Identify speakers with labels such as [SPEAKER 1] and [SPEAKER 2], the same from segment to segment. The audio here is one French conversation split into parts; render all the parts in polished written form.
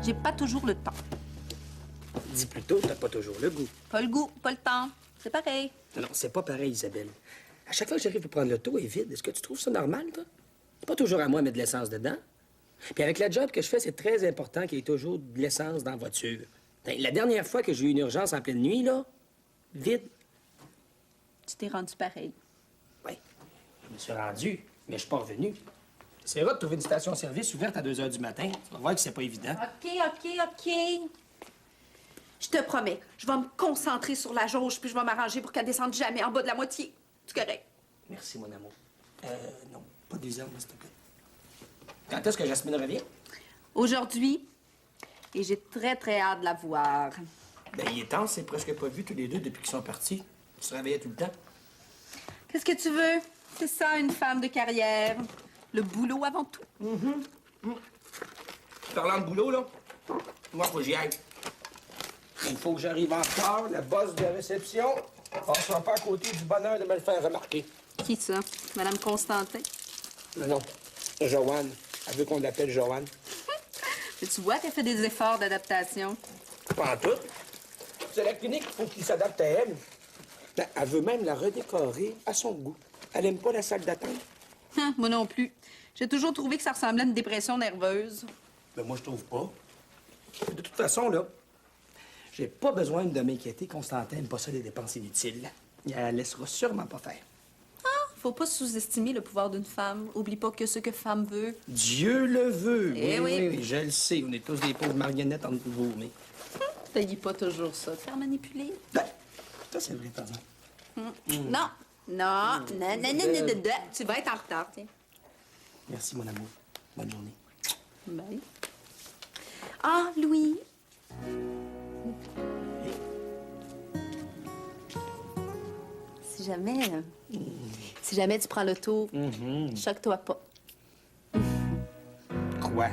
[SPEAKER 1] J'ai pas toujours le temps.
[SPEAKER 2] Dis plutôt, t'as pas toujours le goût.
[SPEAKER 1] Pas le goût, pas le temps. C'est pareil.
[SPEAKER 2] Non, c'est pas pareil, Isabelle. À chaque fois que j'arrive pour prendre l'auto, elle est vide. Est-ce que tu trouves ça normal, toi? C'est pas toujours à moi de mettre de l'essence dedans. Puis avec la job que je fais, c'est très important qu'il y ait toujours de l'essence dans la voiture. La dernière fois que j'ai eu une urgence en pleine nuit, là, vide.
[SPEAKER 1] Tu t'es rendu pareil.
[SPEAKER 2] Oui, je me suis rendu, mais je suis pas revenu. T'essaieras de trouver une station-service ouverte à 2 h du matin. Tu vas voir que c'est pas évident.
[SPEAKER 1] OK. Je te promets, je vais me concentrer sur la jauge, puis je vais m'arranger pour qu'elle descende jamais en bas de la moitié. C'est correct.
[SPEAKER 2] Merci, mon amour. Non, pas 2 heures, s'il te plaît. Quand est-ce que Jasmine revient?
[SPEAKER 1] Aujourd'hui, et j'ai très hâte de la voir.
[SPEAKER 2] Ben, il est temps, c'est presque pas vu tous les deux depuis qu'ils sont partis. Ils se réveillaient tout le temps.
[SPEAKER 1] Qu'est-ce que tu veux? C'est ça, une femme de carrière. Le boulot avant tout.
[SPEAKER 2] Parlant de boulot, là, moi, faut que j'y aille. Il faut que j'arrive en retard. La bosse de réception ne passera pas à côté du bonheur de me le faire remarquer.
[SPEAKER 1] Qui ça? Madame Constantin?
[SPEAKER 2] Non, Joanne. Elle veut qu'on l'appelle Joanne.
[SPEAKER 1] Mais tu vois qu'elle fait des efforts d'adaptation.
[SPEAKER 2] Pas en tout. C'est la clinique, il faut qu'il s'adapte à elle. Ben, elle veut même la redécorer à son goût. Elle aime pas la salle d'attente.
[SPEAKER 1] Moi non plus. J'ai toujours trouvé que ça ressemblait à une dépression nerveuse.
[SPEAKER 2] Ben, moi, je trouve pas. De toute façon, là, j'ai pas besoin de m'inquiéter. Constantin n'aime pas ça, des dépenses inutiles. Elle laissera sûrement pas faire.
[SPEAKER 1] Faut pas sous-estimer le pouvoir d'une femme. Oublie pas que ce que femme veut.
[SPEAKER 2] Dieu le veut.
[SPEAKER 1] Eh oui.
[SPEAKER 2] Je le sais. On est tous des pauvres marionnettes entre vous, mais...
[SPEAKER 1] T'haïs pas toujours ça, te faire manipuler.
[SPEAKER 2] Ben, ça, c'est vrai, pardon.
[SPEAKER 1] Non. Tu vas être en retard, tiens.
[SPEAKER 2] Merci, mon amour. Bonne journée.
[SPEAKER 1] Bye. Ah, Louis. Si jamais tu prends l'auto, choque-toi pas.
[SPEAKER 2] Quoi?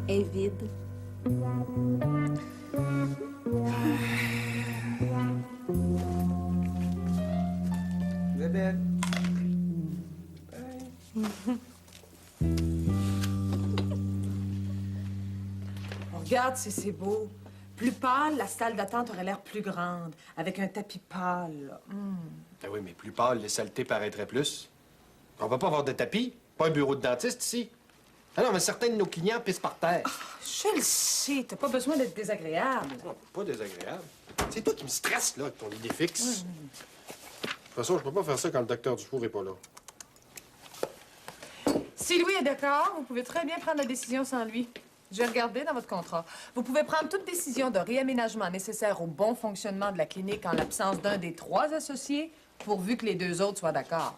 [SPEAKER 1] Elle est vide.
[SPEAKER 2] Isabelle.
[SPEAKER 3] Regarde si c'est beau. Plus pâle, la salle d'attente aurait l'air plus grande, avec un tapis pâle.
[SPEAKER 4] Ben oui, mais plus pâle, les saletés paraîtraient plus. On va pas avoir de tapis, pas un bureau de dentiste ici. Ah non, mais certains de nos clients pissent par terre.
[SPEAKER 3] Je le sais, t'as pas besoin d'être désagréable.
[SPEAKER 4] Non, pas désagréable. C'est toi qui me stresses, là, avec ton idée fixe. De toute façon, je peux pas faire ça quand le docteur Dufour est pas là.
[SPEAKER 3] Si Louis est d'accord, vous pouvez très bien prendre la décision sans lui. J'ai regardé dans votre contrat. Vous pouvez prendre toute décision de réaménagement nécessaire au bon fonctionnement de la clinique en l'absence d'un des 3 associés, pourvu que les 2 autres soient d'accord.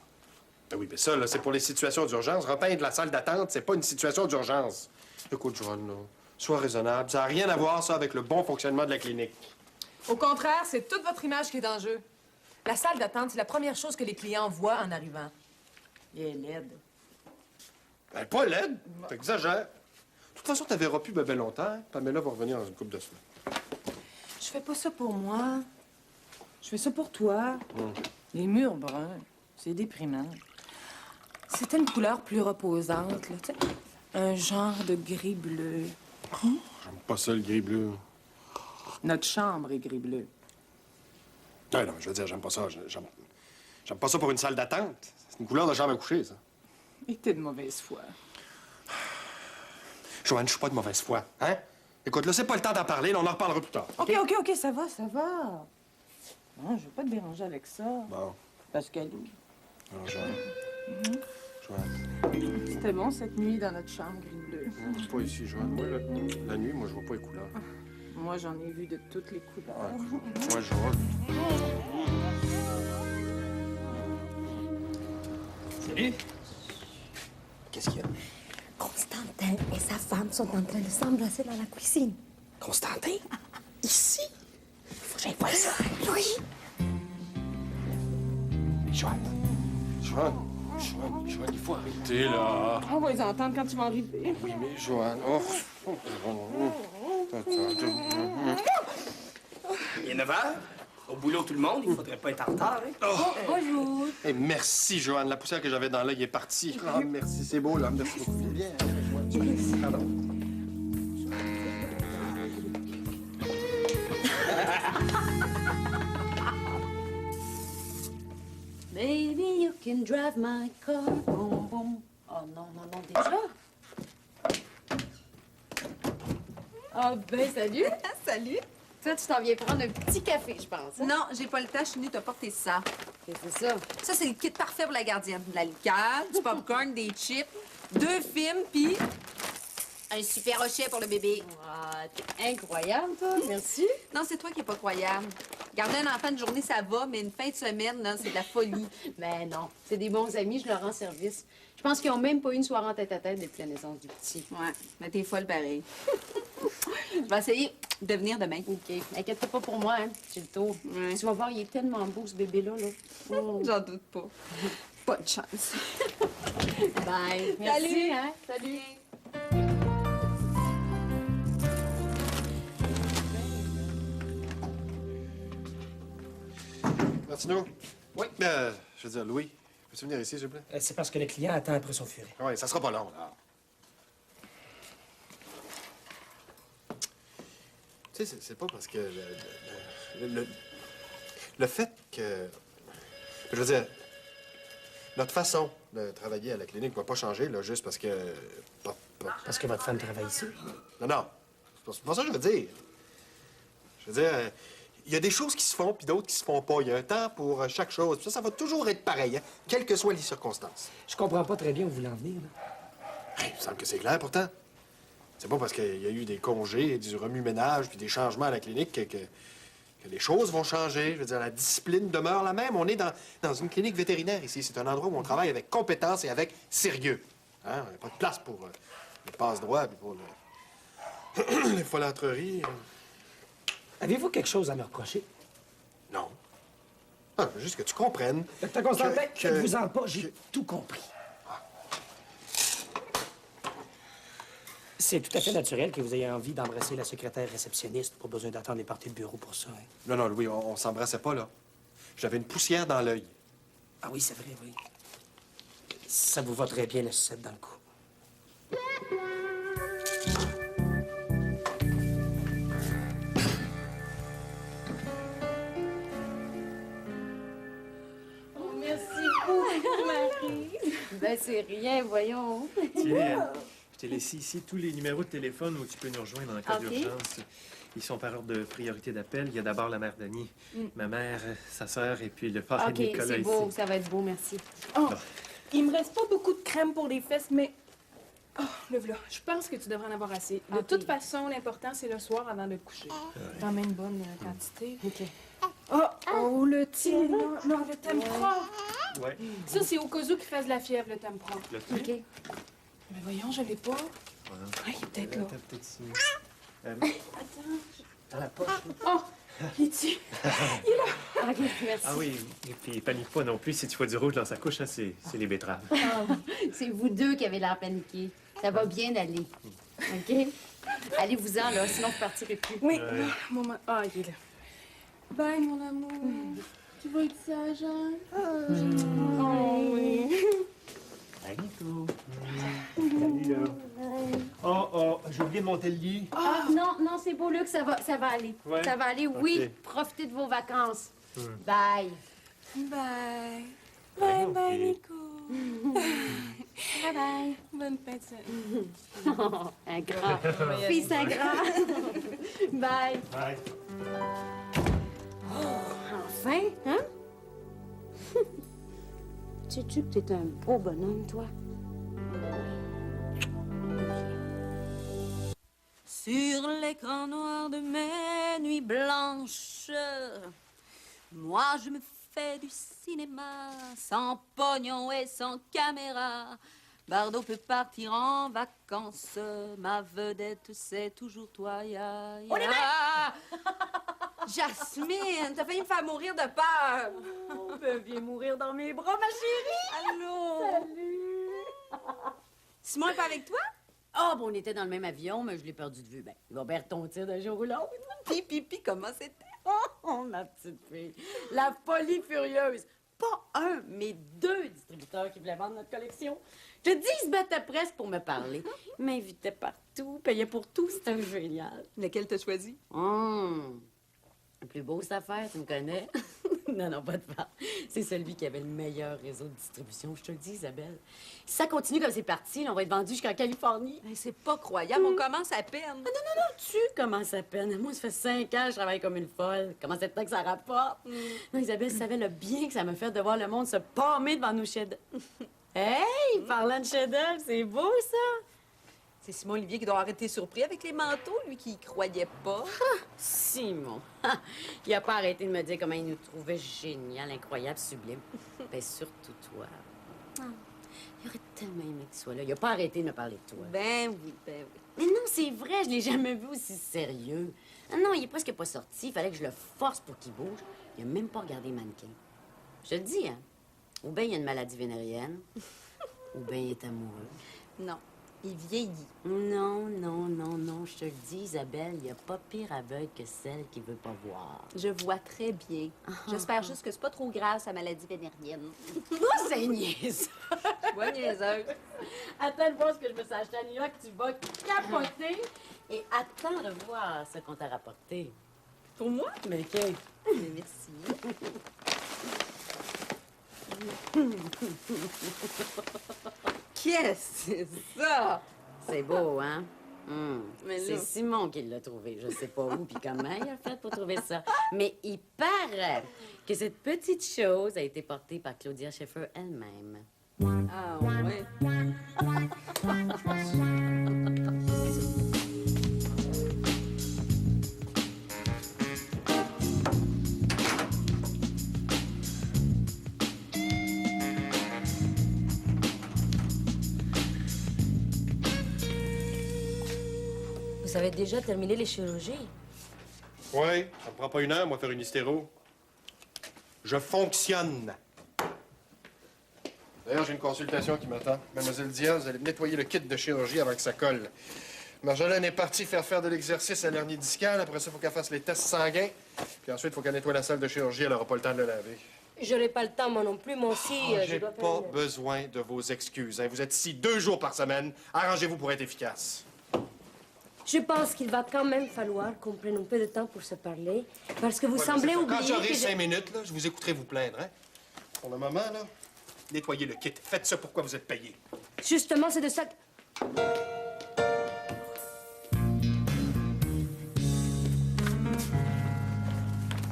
[SPEAKER 4] Ben oui, mais ça, là, c'est pour les situations d'urgence. Repeindre la salle d'attente, c'est pas une situation d'urgence. Écoute, Joanne, là, sois raisonnable. Ça n'a rien à voir, ça, avec le bon fonctionnement de la clinique.
[SPEAKER 3] Au contraire, c'est toute votre image qui est en jeu. La salle d'attente, c'est la première chose que les clients voient en arrivant. Elle est laide.
[SPEAKER 4] Ben, pas laide. T'exagères. De toute façon, t'as verras plus ben longtemps. Hein? Pamela va revenir dans une couple de semaines.
[SPEAKER 3] Je fais pas ça pour moi. Je fais ça pour toi. Les murs bruns, c'est déprimant. C'était une couleur plus reposante, là, tu sais. Un genre de gris-bleu.
[SPEAKER 4] J'aime pas ça, le gris-bleu.
[SPEAKER 3] Notre chambre est gris-bleu.
[SPEAKER 4] Non, non, je veux dire, j'aime pas ça. J'aime pas ça pour une salle d'attente. C'est une couleur de chambre à coucher, ça.
[SPEAKER 3] Et t'es de mauvaise foi.
[SPEAKER 4] Joanne, je suis pas de mauvaise foi, hein? Écoute, là, c'est pas le temps d'en parler, là, on en reparlera plus tard.
[SPEAKER 3] OK, ça va, ça va. Non, je veux pas te déranger avec ça.
[SPEAKER 4] Bon.
[SPEAKER 3] Pascaline.
[SPEAKER 4] Alors, Joanne. Joanne.
[SPEAKER 3] C'était bon cette nuit dans notre chambre gris-bleu.
[SPEAKER 4] Pas ici, Joanne. Moi, la nuit, moi, je vois pas les couleurs.
[SPEAKER 3] Moi, j'en ai vu de toutes les couleurs.
[SPEAKER 4] Moi, Joanne.
[SPEAKER 2] Salut. Qu'est-ce qu'il y a?
[SPEAKER 5] Constantin et sa femme sont en train de s'embrasser dans la cuisine.
[SPEAKER 2] Constantin? Ici? Faut que j'aille voir ça.
[SPEAKER 5] Louis!
[SPEAKER 4] Joanne, il faut arrêter, là.
[SPEAKER 3] On va les entendre quand tu vas arriver.
[SPEAKER 4] Oui, mais Joanne... Oh.
[SPEAKER 2] Il est 9 h. Au boulot, tout le monde. Il faudrait pas être en retard, hein?
[SPEAKER 3] Bonjour.
[SPEAKER 4] Hey, merci, Joanne. La poussière que j'avais dans l'œil est partie. Ah, merci, c'est beau, là. Merci beaucoup. Viens, Joanne. Pardon.
[SPEAKER 6] Baby, you can drive my car. Boum, boum. Oh non, non, non, déjà? Ah ben, salut!
[SPEAKER 1] Salut.
[SPEAKER 6] Toi, tu t'en viens prendre un petit café, je pense. Hein?
[SPEAKER 1] Non, j'ai pas le temps, je suis venue te porter ça.
[SPEAKER 6] Qu'est-ce que c'est ça?
[SPEAKER 1] Ça, c'est le kit parfait pour la gardienne. De la liqueur, du popcorn, des chips, 2 films, puis un super rochet pour le bébé.
[SPEAKER 6] Ah, t'es incroyable, toi. Merci.
[SPEAKER 1] Non, c'est toi qui es pas croyable. Garder un enfant une journée, ça va, mais une fin de semaine, là, c'est de la folie.
[SPEAKER 6] Ben non, c'est des bons amis, je leur rends service. Je pense qu'ils ont même pas eu une soirée en tête-à-tête depuis la naissance du petit.
[SPEAKER 1] Ouais, mais t'es folle pareil. Je vais essayer de venir demain.
[SPEAKER 6] OK. Inquiète-toi pas pour moi, hein. J'ai le tour.
[SPEAKER 1] Ouais.
[SPEAKER 6] Tu vas voir, il est tellement beau, ce bébé-là, là. Oh.
[SPEAKER 1] J'en doute pas. Pas de chance.
[SPEAKER 6] Bye. Merci, hein. Salut.
[SPEAKER 4] Martineau?
[SPEAKER 2] Oui?
[SPEAKER 4] Je veux dire, Louis, peux-tu venir ici, s'il vous plaît?
[SPEAKER 2] C'est parce que le client attend après son furet.
[SPEAKER 4] Oui, ça sera pas long, là. Tu sais, c'est pas parce que le fait que... Je veux dire, notre façon de travailler à la clinique va pas changer, là, juste parce que...
[SPEAKER 2] Parce que votre femme travaille ici.
[SPEAKER 4] Non, non. C'est pas ça que je veux dire. Je veux dire, il y a des choses qui se font, puis d'autres qui se font pas. Il y a un temps pour chaque chose. Puis ça va toujours être pareil, hein, quelles que soient les circonstances.
[SPEAKER 2] Je comprends pas très bien où vous voulez en venir, là.
[SPEAKER 4] Il me semble que c'est clair, pourtant. C'est pas parce qu'il y a eu des congés, du remue-ménage, puis des changements à la clinique que les choses vont changer. Je veux dire, la discipline demeure la même. On est dans une clinique vétérinaire ici. C'est un endroit où on travaille avec compétence et avec sérieux. Hein? Il n'y a pas de place pour les passe-droits puis pour les folâtreries.
[SPEAKER 2] Avez-vous quelque chose à me reprocher?
[SPEAKER 4] Non. Ah, juste que tu comprennes.
[SPEAKER 2] Docteur Constantin,
[SPEAKER 4] que-
[SPEAKER 2] faites-vous-en pas, j'ai tout compris. C'est tout à fait naturel que vous ayez envie d'embrasser la secrétaire réceptionniste. Pas besoin d'attendre les parties de bureau pour ça, hein.
[SPEAKER 4] Non, non, Louis, on s'embrassait pas, là. J'avais une poussière dans l'œil.
[SPEAKER 2] Ah oui, c'est vrai, oui. Ça vous va très bien, la sucette dans le cou.
[SPEAKER 6] Merci beaucoup, Marie. Ben, c'est rien, voyons.
[SPEAKER 7] Tiens, je t'ai laissé ici tous les numéros de téléphone où tu peux nous rejoindre en cas
[SPEAKER 6] OK.
[SPEAKER 7] d'urgence. Ils sont par ordre de priorité d'appel. Il y a d'abord la mère d'Annie, ma mère, sa sœur et puis le parrain
[SPEAKER 6] OK,
[SPEAKER 7] de Nicolas
[SPEAKER 6] c'est
[SPEAKER 7] ici.
[SPEAKER 6] beau, ça va être beau, merci.
[SPEAKER 8] Oh, il me reste pas beaucoup de crème pour les fesses, mais... Oh, le voilà. Je pense que tu devrais en avoir assez. De
[SPEAKER 6] Ok.
[SPEAKER 8] toute façon, l'important, c'est le soir avant de te coucher. T'en mets une bonne quantité.
[SPEAKER 6] OK.
[SPEAKER 8] Oh, le thé, non, non, le Tempra.
[SPEAKER 7] Ouais.
[SPEAKER 8] Ça, c'est au cas où qui fasse de la fièvre, le Tempra.
[SPEAKER 7] Le thé?
[SPEAKER 6] OK.
[SPEAKER 8] Mais voyons, je l'ai pas. Ah, il est peut-être là.
[SPEAKER 7] Attends, peut-être ici.
[SPEAKER 2] Dans la poche.
[SPEAKER 8] Oh, il est ici.
[SPEAKER 6] OK, merci.
[SPEAKER 7] Ah oui, et puis panique pas non plus. Si tu vois du rouge dans sa couche, hein, c'est les betteraves.
[SPEAKER 6] C'est vous deux qui avez l'air paniqués. Ça va bien aller. OK? Allez-vous-en, là, sinon je partirai plus.
[SPEAKER 8] Oui, moment. Ah, il est là. Bye, mon amour. Tu vas être sage, hein? Oh, oui.
[SPEAKER 7] Salut, Nico. Salut, là. Oh, j'ai oublié de monter le lit.
[SPEAKER 6] Ah, non, non, c'est beau, Luc, ça va aller.
[SPEAKER 7] Ouais?
[SPEAKER 6] Ça va aller, oui.
[SPEAKER 7] OK.
[SPEAKER 6] Profitez de vos vacances. Bye.
[SPEAKER 8] Bye.
[SPEAKER 7] Ouais,
[SPEAKER 8] Bye, bye,
[SPEAKER 7] ok.
[SPEAKER 8] Nico.
[SPEAKER 6] Bye bye.
[SPEAKER 8] Bonne fête, ça.
[SPEAKER 6] Un grand. Fils un grand. Bye.
[SPEAKER 7] Bye.
[SPEAKER 6] Enfin, hein? Sais-tu que t'es un beau bonhomme, toi?
[SPEAKER 1] Sur l'écran noir de mes nuits blanches, moi je me fais du cinéma sans pognon et sans caméra. Bardot peut partir en vacances, ma vedette c'est toujours toi, ya, ya. On est Jasmine, t'as failli me faire mourir de peur.
[SPEAKER 6] Oh, ben, viens mourir dans mes bras, ma chérie!
[SPEAKER 1] Allô?
[SPEAKER 6] Salut!
[SPEAKER 1] Simon est pas avec toi?
[SPEAKER 6] Ah, bon, on était dans le même avion, mais je l'ai perdu de vue. Ben, il va perdre ton tir d'un jour ou l'autre.
[SPEAKER 1] Pipi, comment c'était?
[SPEAKER 6] Oh, ma petite fille. La folie furieuse. Pas un, mais deux distributeurs qui voulaient vendre notre collection. Je te dis, ils se battaient presque pour me parler. Ils m'invitaient partout, payaient pour tout. C'était génial.
[SPEAKER 1] Lequel t'as choisi?
[SPEAKER 6] Le plus beau, cette affaire, tu me connais? Non, non, pas de part. C'est celui qui avait le meilleur réseau de distribution, je te le dis, Isabelle. Si ça continue comme c'est parti, là, on va être vendu jusqu'en Californie.
[SPEAKER 1] Ben, c'est pas croyable, on commence à peine.
[SPEAKER 6] Tu commences à peine. Moi, ça fait 5 ans que je travaille comme une folle. Comment ça fait que ça rapporte? Non, Isabelle, tu savais le bien que ça me fait de voir le monde se pâmer devant nos chefs Hey, parlant de chefs-d'œuvre, c'est beau, ça!
[SPEAKER 1] C'est Simon Olivier qui doit avoir été surpris avec les manteaux, lui qui y croyait pas.
[SPEAKER 6] Simon, il a pas arrêté de me dire comment il nous trouvait génial, incroyable, sublime. Ben, surtout toi. Il aurait tellement aimé que tu sois là. Il a pas arrêté de me parler de toi.
[SPEAKER 1] Ben oui, ben oui.
[SPEAKER 6] Mais non, c'est vrai, je l'ai jamais vu aussi sérieux. Ah non, il est presque pas sorti. Il fallait que je le force pour qu'il bouge. Il a même pas regardé le mannequin. Je te le dis, hein. Ou bien il a une maladie vénérienne, ou bien il est amoureux.
[SPEAKER 1] Non, il vieillit.
[SPEAKER 6] Non, non, non, non, je te le dis, Isabelle, il n'y a pas pire aveugle que celle qui veut pas voir.
[SPEAKER 1] Je vois très bien. J'espère juste que c'est pas trop grave, sa maladie vénérienne.
[SPEAKER 6] Oh, c'est niaise!
[SPEAKER 1] Tu vois, niaiseuse.
[SPEAKER 6] Attends de voir ce que je me suis acheté à New York, tu vas capoter. Et attends de voir ce qu'on t'a rapporté.
[SPEAKER 1] Pour moi?
[SPEAKER 6] Mais Kate.
[SPEAKER 1] Mais merci. Qu'est-ce que c'est ça?
[SPEAKER 6] C'est beau, hein?
[SPEAKER 1] Mais là-
[SPEAKER 6] C'est Simon qui l'a trouvé. Je sais pas où puis comment il a fait pour trouver ça. Mais il paraît que cette petite chose a été portée par Claudia Schiffer elle-même.
[SPEAKER 1] Ah ouais.
[SPEAKER 5] Vous avez déjà terminé les chirurgies?
[SPEAKER 4] Oui, ça me prend pas une heure, moi, faire une hystéro. Je fonctionne. D'ailleurs, j'ai une consultation qui m'attend. Mademoiselle Diaz, vous allez nettoyer le kit de chirurgie avant que ça colle. Marjolaine est partie faire de l'exercice à l'hernie discale. Après ça, il faut qu'elle fasse les tests sanguins. Puis ensuite, il faut qu'elle nettoie la salle de chirurgie. Elle n'aura pas le temps de le laver.
[SPEAKER 5] J'aurai pas le temps, moi non plus. Moi aussi, je
[SPEAKER 4] J'ai
[SPEAKER 5] dois
[SPEAKER 4] pas
[SPEAKER 5] faire...
[SPEAKER 4] besoin de vos excuses. Hein. Vous êtes ici 2 jours par semaine. Arrangez-vous pour être efficace.
[SPEAKER 5] Je pense qu'il va quand même falloir qu'on prenne un peu de temps pour se parler, parce que vous
[SPEAKER 4] Ouais,
[SPEAKER 5] semblez
[SPEAKER 4] c'est ça.
[SPEAKER 5] oublier
[SPEAKER 4] Quand j'aurai
[SPEAKER 5] que
[SPEAKER 4] 5 minutes, là, je vous écouterai vous plaindre. Hein. Pour le moment, là, nettoyez le kit. Faites ça pourquoi vous êtes payé.
[SPEAKER 5] Justement, c'est de ça que...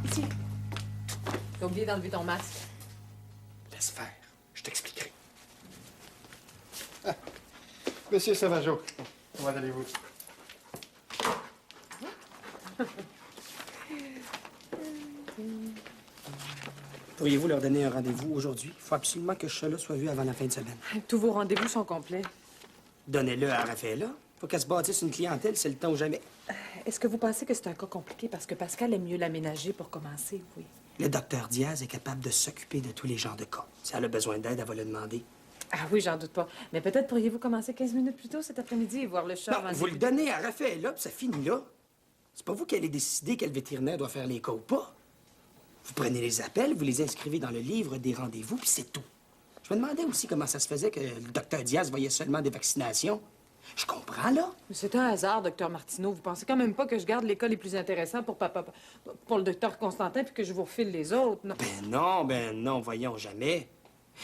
[SPEAKER 3] Ici. T'as oublié d'enlever ton masque.
[SPEAKER 4] Laisse faire. Je t'expliquerai. Ah. Monsieur Sauvageau, comment allez-vous?
[SPEAKER 2] Pourriez-vous leur donner un rendez-vous aujourd'hui? Il faut absolument que ce chat-là soit vu avant la fin de semaine.
[SPEAKER 3] Tous vos rendez-vous sont complets.
[SPEAKER 2] Donnez-le à Raphaël. Faut qu'elle se bâtisse une clientèle, c'est le temps ou jamais.
[SPEAKER 3] Est-ce que vous pensez que c'est un cas compliqué parce que Pascal aime mieux l'aménager pour commencer? Oui.
[SPEAKER 2] Le docteur Diaz est capable de s'occuper de tous les genres de cas. Si elle a besoin d'aide, elle va le demander.
[SPEAKER 3] Ah oui, j'en doute pas. Mais peut-être pourriez-vous commencer 15 minutes plus tôt cet après-midi et voir le chat
[SPEAKER 2] Non,
[SPEAKER 3] avant de
[SPEAKER 2] vous le
[SPEAKER 3] débuter.
[SPEAKER 2] donnez à Raphaël, là, puis ça finit là. C'est pas vous qui allez décider quel vétérinaire doit faire les cas ou pas. Vous prenez les appels, vous les inscrivez dans le livre des rendez-vous, puis c'est tout. Je me demandais aussi comment ça se faisait que le docteur Diaz voyait seulement des vaccinations. Je comprends, là.
[SPEAKER 3] Mais c'est un hasard, docteur Martineau. Vous pensez quand même pas que je garde les cas les plus intéressants pour pour le docteur Constantin puis que je vous refile les autres, non?
[SPEAKER 2] Ben non, voyons jamais.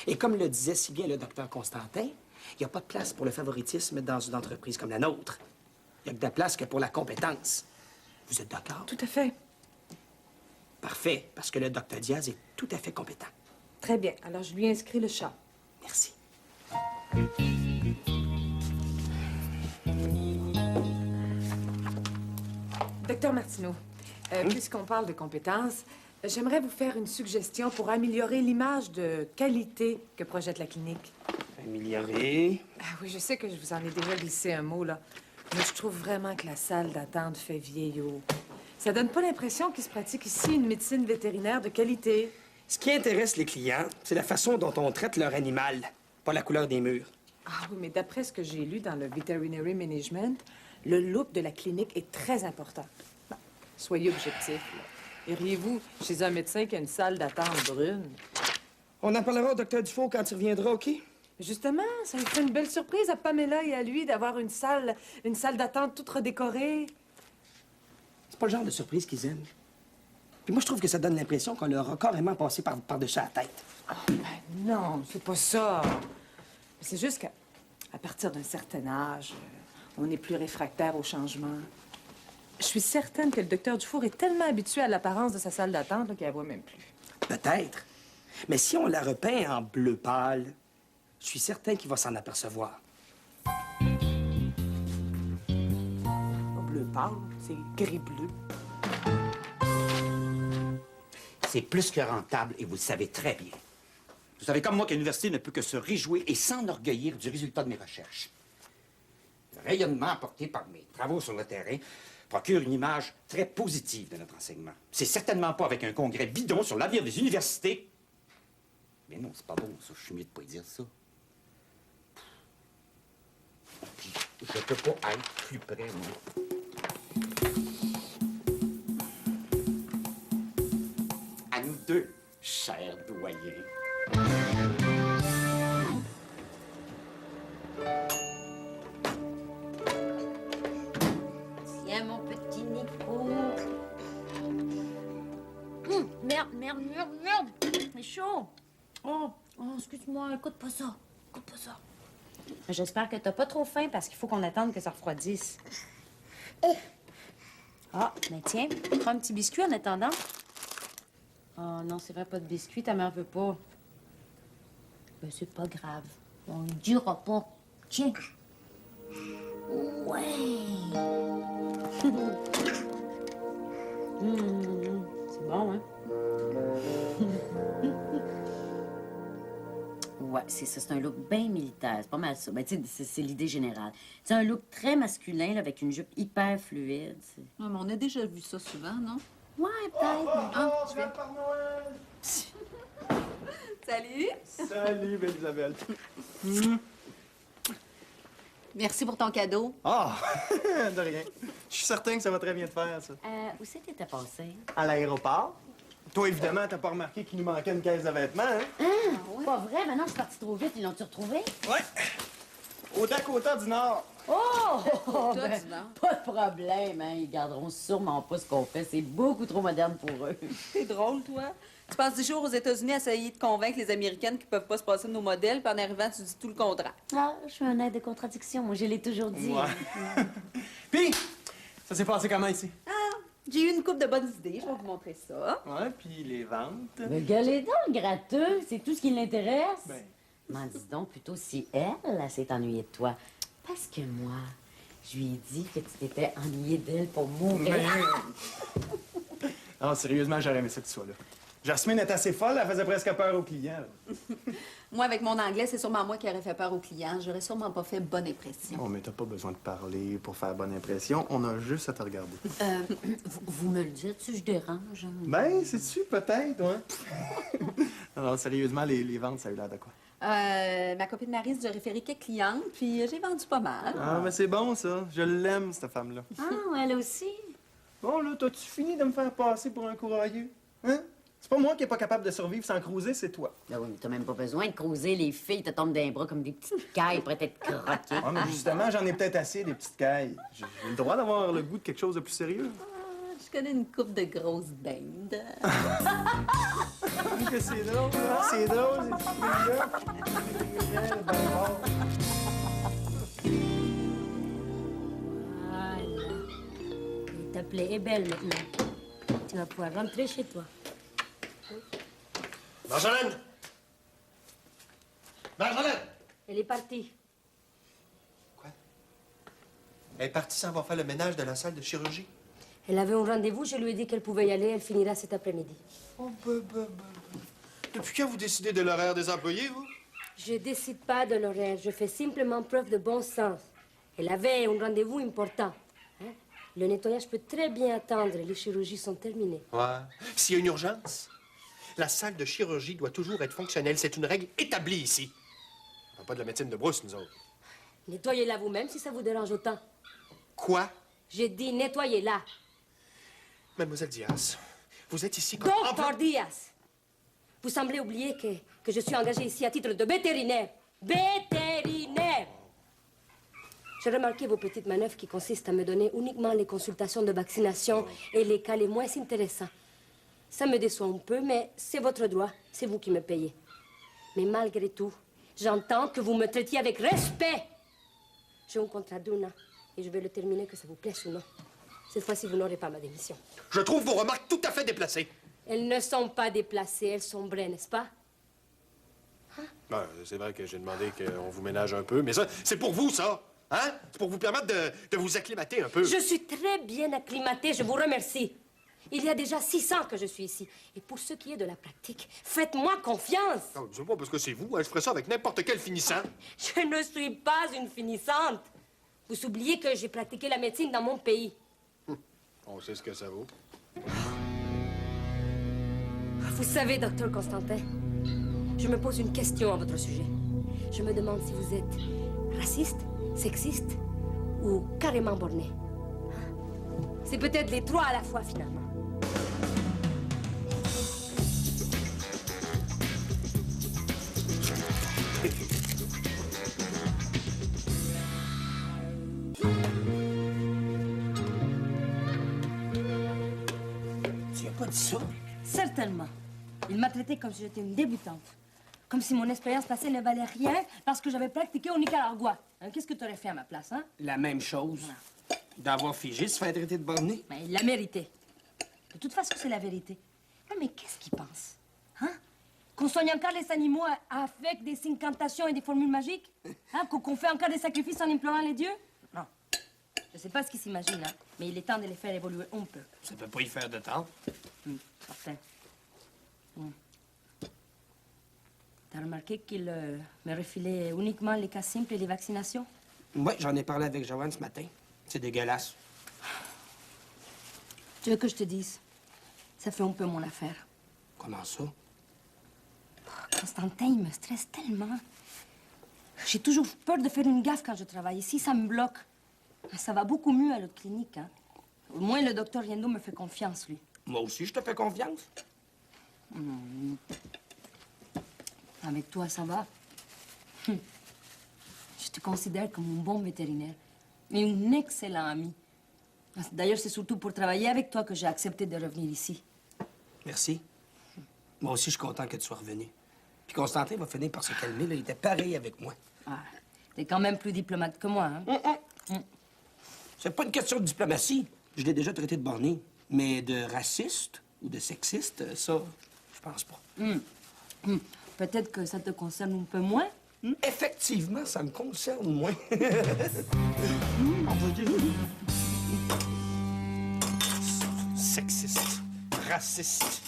[SPEAKER 2] Et comme le disait si bien le docteur Constantin, il n'y a pas de place pour le favoritisme dans une entreprise comme la nôtre. Il n'y a que de place que pour la compétence. Vous êtes d'accord?
[SPEAKER 3] Tout à fait.
[SPEAKER 2] Parfait, parce que le docteur Diaz est tout à fait compétent.
[SPEAKER 3] Très bien. Alors, je lui inscris le chat.
[SPEAKER 2] Merci.
[SPEAKER 3] Docteur Martineau, puisqu'on parle de compétences, j'aimerais vous faire une suggestion pour améliorer l'image de qualité que projette la clinique.
[SPEAKER 2] Améliorer.
[SPEAKER 3] Ah oui, je sais que je vous en ai déjà glissé un mot, là. Mais je trouve vraiment que la salle d'attente fait vieillot. Ça donne pas l'impression qu'il se pratique ici une médecine vétérinaire de qualité.
[SPEAKER 2] Ce qui intéresse les clients, c'est la façon dont on traite leur animal, pas la couleur des murs.
[SPEAKER 3] Ah oui, mais d'après ce que j'ai lu dans le Veterinary Management, le look de la clinique est très important. Bon, soyez objectif, là. Iriez-vous chez un médecin qui a une salle d'attente brune?
[SPEAKER 2] On en parlera au docteur Dufault quand il reviendra, OK?
[SPEAKER 3] Justement, ça lui fait une belle surprise à Pamela et à lui d'avoir une salle d'attente toute redécorée.
[SPEAKER 2] C'est pas le genre de surprise qu'ils aiment. Puis moi, je trouve que ça donne l'impression qu'on leur a carrément passé par-dessus la tête.
[SPEAKER 3] Non, c'est pas ça. C'est juste qu'à partir d'un certain âge, on est plus réfractaire au changement. Je suis certaine que le docteur Dufour est tellement habitué à l'apparence de sa salle d'attente là, qu'il la voit même plus.
[SPEAKER 2] Peut-être. Mais si on la repeint en bleu pâle, je suis certain qu'il va s'en apercevoir.
[SPEAKER 3] Pas bleu pâle, c'est gris-bleu.
[SPEAKER 9] C'est plus que rentable et vous le savez très bien. Vous savez comme moi que l'université ne peut que se réjouir et s'enorgueillir du résultat de mes recherches. Le rayonnement apporté par mes travaux sur le terrain procure une image très positive de notre enseignement. C'est certainement pas avec un congrès bidon sur l'avenir des universités. Mais non, c'est pas bon, ça. Je suis mieux de pas dire ça. Puis, je peux pas être plus près, moi. À nous deux, chers doyens.
[SPEAKER 6] Tiens, mon petit Nico. Merde, merde, merde, merde. C'est chaud. Oh, excuse-moi, écoute pas ça. Écoute pas ça. J'espère que t'as pas trop faim parce qu'il faut qu'on attende que ça refroidisse. Ah, mais tiens, prends un petit biscuit en attendant. Oh non, c'est vrai, pas de biscuit, ta mère veut pas. Ben, c'est pas grave. On ne dira pas. Tiens. Ouais. C'est bon, hein? Ouais, c'est ça. C'est un look bien militaire. C'est pas mal ça. Ben, tu sais, c'est l'idée générale. C'est un look très masculin, là, avec une jupe hyper fluide.
[SPEAKER 1] Non, mais on a déjà vu ça souvent, non?
[SPEAKER 6] Ouais, peut-être.
[SPEAKER 7] Oh, viens par Noël!
[SPEAKER 1] Salut!
[SPEAKER 7] Salut, belle Isabelle.
[SPEAKER 1] Merci pour ton cadeau.
[SPEAKER 7] Ah! De rien. Je suis certain que ça va très bien te faire, ça.
[SPEAKER 6] Où c'est que t'étais passé?
[SPEAKER 7] À l'aéroport. Toi, évidemment, t'as pas remarqué qu'il nous manquait une caisse de vêtements, hein?
[SPEAKER 6] Pas vrai? Maintenant, je suis partie trop vite. Ils l'ont-tu retrouvé?
[SPEAKER 7] Ouais. Au Dakota du Nord.
[SPEAKER 6] Oh!
[SPEAKER 1] Toi, dis donc.
[SPEAKER 6] Pas de problème, hein. Ils garderont sûrement pas ce qu'on fait. C'est beaucoup trop moderne pour eux.
[SPEAKER 1] T'es drôle, toi. Tu passes 10 jours aux États-Unis à essayer de convaincre les Américaines qu'ils peuvent pas se passer de nos modèles, puis en arrivant, tu dis tout le contraire.
[SPEAKER 6] Ah, je suis un aide de contradiction. Moi, je l'ai toujours dit.
[SPEAKER 7] Ouais. Puis, ça s'est passé comment ici?
[SPEAKER 1] J'ai eu une couple de bonnes idées. Je vais vous montrer ça.
[SPEAKER 7] Ouais, puis les ventes.
[SPEAKER 6] Mais gueulez donc, gratteux. C'est tout ce qui l'intéresse.
[SPEAKER 7] Ben.
[SPEAKER 6] M'en dis donc plutôt si elle s'est ennuyée de toi. Parce que moi, je lui ai dit que tu t'étais ennuyée d'elle pour mourir.
[SPEAKER 7] Non, sérieusement, j'aurais aimé ça que tu sois là. Jasmine est assez folle, elle faisait presque peur aux clients. Là.
[SPEAKER 1] Moi, avec mon anglais, c'est sûrement moi qui aurais fait peur aux clients. J'aurais sûrement pas fait bonne impression.
[SPEAKER 7] Oh, mais t'as pas besoin de parler pour faire bonne impression. On a juste à te regarder.
[SPEAKER 6] Vous me le dites si je dérange?
[SPEAKER 7] Ben, c'est-tu peut-être, ouais? Non, sérieusement, les ventes, ça a eu l'air de quoi?
[SPEAKER 1] Ma copine Marie a référé quelques clientes, puis j'ai vendu pas mal.
[SPEAKER 7] Ah, mais c'est bon, ça. Je l'aime, cette femme-là.
[SPEAKER 6] Ah, elle aussi?
[SPEAKER 7] Bon, là, t'as-tu fini de me faire passer pour un courageux? Hein? C'est pas moi qui est pas capable de survivre sans cruiser, c'est toi.
[SPEAKER 6] Ben oui, mais t'as même pas besoin de creuser. Les filles te tombent d'un bras comme des petites cailles prêtes à être croquées.
[SPEAKER 7] Ah, mais justement, j'en ai peut-être assez des petites cailles. J'ai le droit d'avoir le goût de quelque chose de plus sérieux.
[SPEAKER 1] Je connais une coupe de grosses dindes.
[SPEAKER 7] Que c'est drôle, hein? C'est drôle, ces petites filles-là.
[SPEAKER 5] Voilà. Ta plaie est belle maintenant. Tu vas pouvoir rentrer chez toi.
[SPEAKER 4] Marjolaine! Marjolaine!
[SPEAKER 5] Elle est partie.
[SPEAKER 4] Quoi? Elle est partie sans avoir fait le ménage de la salle de chirurgie?
[SPEAKER 5] Elle avait un rendez-vous, je lui ai dit qu'elle pouvait y aller, elle finira cet après-midi.
[SPEAKER 4] Oh, Depuis quand vous décidez de l'horaire des employés, vous?
[SPEAKER 5] Je décide pas de l'horaire, je fais simplement preuve de bon sens. Elle avait un rendez-vous important. Hein? Le nettoyage peut très bien attendre, les chirurgies sont terminées.
[SPEAKER 4] Ouais. S'il y a une urgence, la salle de chirurgie doit toujours être fonctionnelle. C'est une règle établie ici. On fait pas de la médecine de brousse, nous autres.
[SPEAKER 5] Nettoyez-la vous-même si ça vous dérange autant.
[SPEAKER 4] Quoi?
[SPEAKER 5] J'ai dit nettoyez-la.
[SPEAKER 4] Mademoiselle Diaz, vous êtes ici comme...
[SPEAKER 5] Docteur Diaz, vous semblez oublier que je suis engagée ici à titre de vétérinaire. Vétérinaire! J'ai remarqué vos petites manœuvres qui consistent à me donner uniquement les consultations de vaccination et les cas les moins intéressants. Ça me déçoit un peu, mais c'est votre droit. C'est vous qui me payez. Mais malgré tout, j'entends que vous me traitiez avec respect. J'ai un contrat d'1 an et je vais le terminer, que ça vous plaise ou non. Cette fois-ci, vous n'aurez pas ma démission.
[SPEAKER 4] Je trouve vos remarques tout à fait déplacées.
[SPEAKER 5] Elles ne sont pas déplacées, elles sont vraies, n'est-ce pas?
[SPEAKER 4] Ben, c'est vrai que j'ai demandé qu'on vous ménage un peu, mais ça, c'est pour vous, ça. Hein? C'est pour vous permettre de vous acclimater un peu.
[SPEAKER 5] Je suis très bien acclimatée, je vous remercie. Il y a déjà 6 ans que je suis ici. Et pour ce qui est de la pratique, faites-moi confiance.
[SPEAKER 4] Non, c'est pas parce que c'est vous. Hein. Je ferais ça avec n'importe quel finissant.
[SPEAKER 5] Je ne suis pas une finissante. Vous oubliez que j'ai pratiqué la médecine dans mon pays.
[SPEAKER 4] On sait ce que ça vaut.
[SPEAKER 5] Vous savez, docteur Constantin, je me pose une question à votre sujet. Je me demande si vous êtes raciste, sexiste ou carrément borné. C'est peut-être les 3 à la fois, finalement.
[SPEAKER 2] Tu n'as pas dit ça?
[SPEAKER 5] Certainement. Il m'a traité comme si j'étais une débutante. Comme si mon expérience passée ne valait rien parce que j'avais pratiqué au Nicaragua. Hein, qu'est-ce que tu aurais fait à ma place, hein?
[SPEAKER 2] La même chose. D'avoir figé, se faire traiter de borné.
[SPEAKER 5] Mais il l'a mérité. De toute façon, c'est la vérité. Mais qu'est-ce qu'il pense? Hein? Qu'on soigne encore les animaux avec des incantations et des formules magiques? Hein? Qu'on fait encore des sacrifices en implorant les dieux? Non. Je sais pas ce qu'il s'imagine, hein, mais il est temps de les faire évoluer un peu.
[SPEAKER 2] Ça peut pas y faire de temps.
[SPEAKER 5] Certain. T'as remarqué qu'il me refilait uniquement les cas simples et les vaccinations?
[SPEAKER 2] Oui, j'en ai parlé avec Joanne ce matin. C'est dégueulasse.
[SPEAKER 5] Tu veux que je te dise? Ça fait un peu mon affaire.
[SPEAKER 2] Comment ça?
[SPEAKER 5] Constantin, il me stresse tellement. J'ai toujours peur de faire une gaffe quand je travaille. Ici, ça me bloque. Ça va beaucoup mieux à l'autre clinique, hein. Au moins, le docteur Riendo me fait confiance, lui.
[SPEAKER 2] Moi aussi, je te fais confiance.
[SPEAKER 5] Avec toi, ça va. Je te considère comme un bon vétérinaire et un excellent ami. D'ailleurs, c'est surtout pour travailler avec toi que j'ai accepté de revenir ici.
[SPEAKER 2] Merci. Moi aussi, je suis content que tu sois revenu. Puis Constantin va finir par se calmer. Là. Il était pareil avec moi.
[SPEAKER 5] Ah, t'es quand même plus diplomate que moi, hein?
[SPEAKER 2] C'est pas une question de diplomatie. Je l'ai déjà traité de borné. Mais de raciste ou de sexiste, ça, je pense pas.
[SPEAKER 5] Peut-être que ça te concerne un peu moins.
[SPEAKER 2] Effectivement, ça me concerne moins.
[SPEAKER 4] Sexiste, raciste